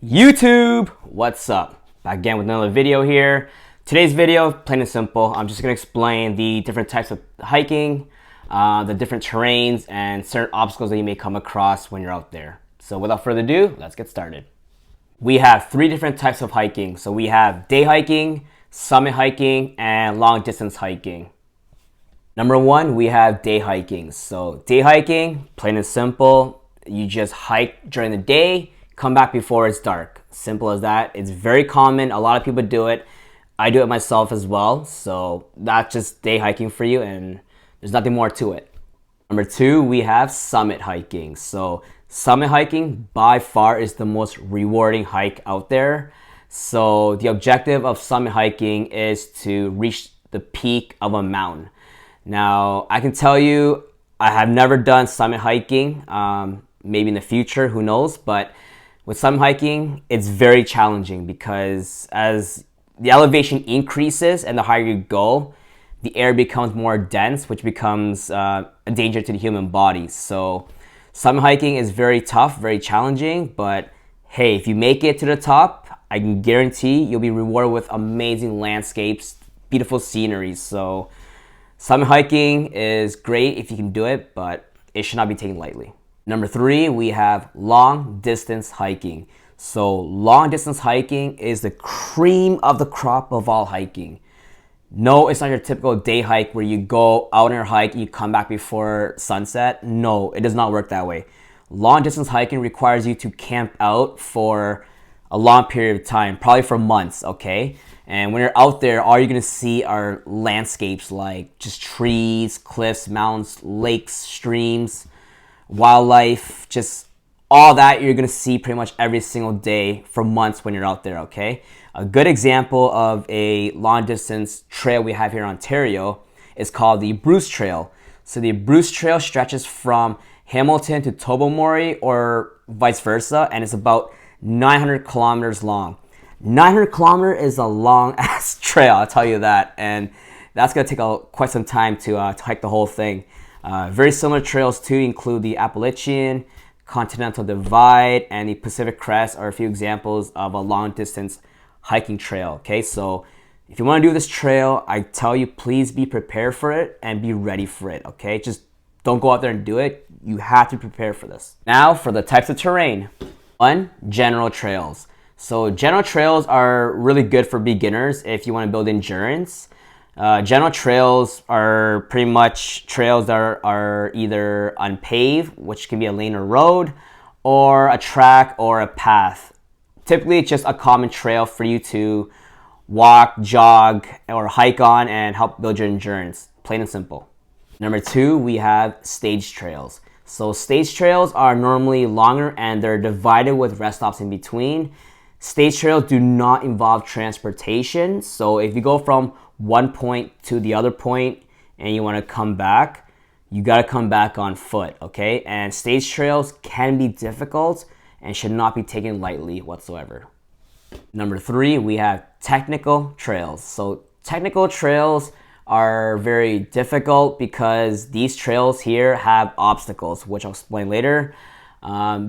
YouTube, what's up? Back again with another video here. Today's video, plain and simple, I'm just going to explain the different types of hiking, the different terrains, and certain obstacles that you may come across when you're out there. So without further ado, let's get started. We have three different types of hiking. So we have day hiking, summit hiking, and long distance hiking. Number one, we have day hiking. So day hiking, plain and simple, you just hike during the day, come back before it's dark. Simple as that. It's very common. A lot of people do it. I do it myself as well. So that's just day hiking for you, and there's nothing more to it. Number two, we have summit hiking. So summit hiking by far is the most rewarding hike out there. So the objective of summit hiking is to reach the peak of a mountain. Now, I can tell you, I have never done summit hiking. Maybe in the future, who knows? But with summit hiking, it's very challenging because as the elevation increases and the higher you go, the air becomes more dense, which becomes a danger to the human body. So summit hiking is very tough, very challenging, but hey, if you make it to the top, I can guarantee you'll be rewarded with amazing landscapes, beautiful scenery. So summit hiking is great if you can do it, but it should not be taken lightly. Number three, we have long distance hiking. So long distance hiking is the cream of the crop of all hiking. No, it's not your typical day hike where you go out on your hike and you come back before sunset. No, it does not work that way. Long distance hiking requires you to camp out for a long period of time, probably for months, okay? And when you're out there, all you're gonna see are landscapes like just trees, cliffs, mountains, lakes, streams, wildlife, just all that you're gonna see pretty much every single day for months when you're out there, okay? A good example of a long distance trail we have here in Ontario is called the Bruce Trail. So the Bruce Trail stretches from Hamilton to Tobermory or vice versa, and it's about 900 kilometers long. 900 kilometers is a long ass trail, I'll tell you that, and that's gonna take quite some time to hike the whole thing. Very similar trails too include the Appalachian, Continental Divide, and the Pacific Crest are a few examples of a long distance hiking trail. Okay, so if you want to do this trail, I tell you, please be prepared for it and be ready for it. Okay, just don't go out there and do it. You have to prepare for this. Now for the types of terrain. One, general trails. So general trails are really good for beginners if you want to build endurance. General trails are pretty much trails that are either unpaved, which can be a lane or road, or a track or a path. Typically, it's just a common trail for you to walk, jog, or hike on and help build your endurance. Plain and simple. Number two, we have stage trails. So stage trails are normally longer and they're divided with rest stops in between. Stage trails do not involve transportation. So if you go from one point to the other point and you want to come back, you got to come back on foot, okay? And stage trails can be difficult and should not be taken lightly whatsoever. Number three, we have technical trails. So technical trails are very difficult because these trails here have obstacles, which I'll explain later.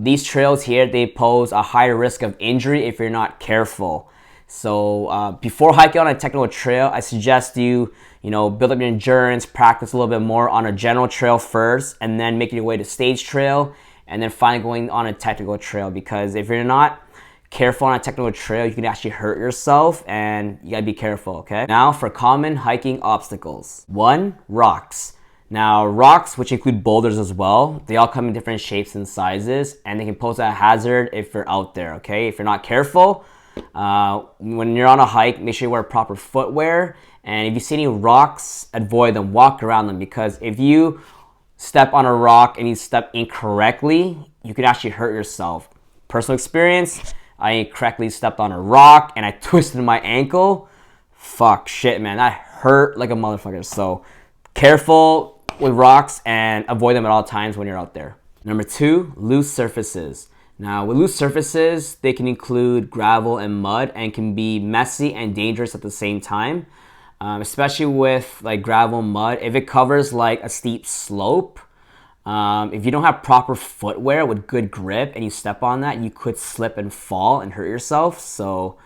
These trails here, they pose a higher risk of injury if you're not careful. So before hiking on a technical trail, I suggest you build up your endurance, practice a little bit more on a general trail first, and then making your way to stage trail, and then finally going on a technical trail. Because if you're not careful on a technical trail, you can actually hurt yourself, and you gotta be careful, okay? Now for common hiking obstacles. One, rocks. Now rocks, which include boulders as well, they all come in different shapes and sizes, and they can pose a hazard if you're out there, okay? If you're not careful, when you're on a hike, make sure you wear proper footwear, and if you see any rocks, avoid them, walk around them, because if you step on a rock and you step incorrectly, you could actually hurt yourself. Personal experience, I incorrectly stepped on a rock and I twisted my ankle. Fuck, shit, man, that hurt like a motherfucker. So careful with rocks and avoid them at all times when you're out there. Number two, loose surfaces. Now, with loose surfaces, they can include gravel and mud and can be messy and dangerous at the same time. Especially with like gravel and mud. If it covers like a steep slope, If you don't have proper footwear with good grip and you step on that, you could slip and fall and hurt yourself. So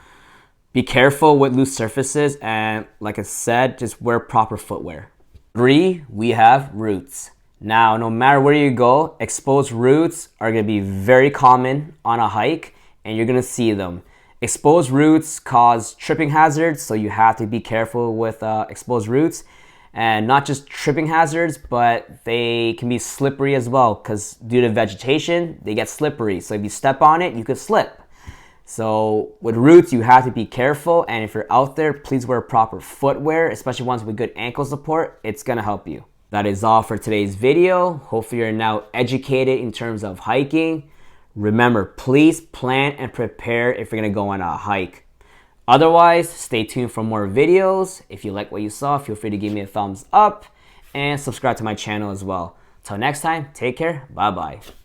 be careful with loose surfaces, and like I said, just wear proper footwear. 3, we have roots. Now, no matter where you go, exposed roots are going to be very common on a hike, and you're going to see them. Exposed roots cause tripping hazards, so you have to be careful with exposed roots. And not just tripping hazards, but they can be slippery as well, because due to vegetation, they get slippery. So if you step on it, you could slip. So with roots, you have to be careful, and if you're out there, please wear proper footwear, especially ones with good ankle support. It's gonna help you. That is all for today's video. Hopefully you're now educated in terms of hiking. Remember, please plan and prepare if you're gonna go on a hike. Otherwise, stay tuned for more videos. If you like what you saw, feel free to give me a thumbs up and subscribe to my channel as well. Till next time, take care. Bye-bye.